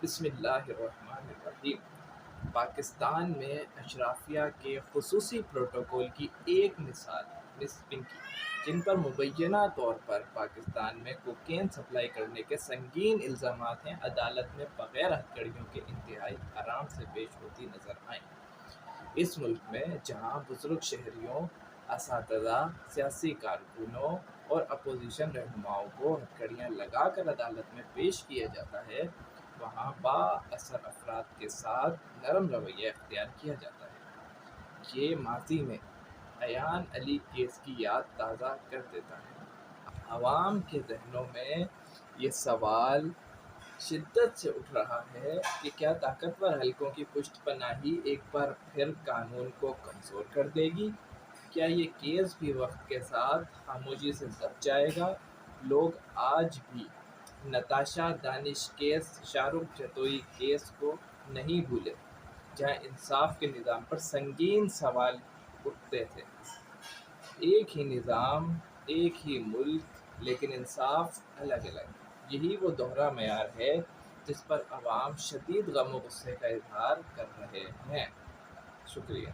بسم اللہ الرحمن الرحیم۔ پاکستان میں اشرافیہ کے خصوصی پروٹوکول کی ایک مثال پنکی، جن پر مبینہ طور پر پاکستان میں کوکین سپلائی کرنے کے سنگین الزامات ہیں، عدالت میں بغیر ہتھکڑیوں کے انتہائی آرام سے پیش ہوتی نظر آئیں۔ اس ملک میں جہاں بزرگ شہریوں، اساتذہ، سیاسی کارکنوں اور اپوزیشن رہنماؤں کو ہتھکڑیاں لگا کر عدالت میں پیش کیا جاتا ہے، وہاں با اثر افراد کے ساتھ نرم رویہ اختیار کیا جاتا ہے۔ یہ ماضی میں ایان علی کیس کی یاد تازہ کر دیتا ہے۔ عوام کے ذہنوں میں یہ سوال شدت سے اٹھ رہا ہے کہ کیا طاقتور حلقوں کی پشت پناہی ایک بار پھر قانون کو کمزور کر دے گی؟ کیا یہ کیس بھی وقت کے ساتھ خاموشی سے دب جائے گا؟ لوگ آج بھی نتاشا دانش کیس، شاہ رخ جتوئی کیس کو نہیں بھولے، جہاں انصاف کے نظام پر سنگین سوال اٹھتے تھے۔ ایک ہی نظام، ایک ہی ملک، لیکن انصاف الگ الگ۔ یہی وہ دوہرا معیار ہے جس پر عوام شدید غم و غصے کا اظہار کر رہے ہیں۔ شکریہ۔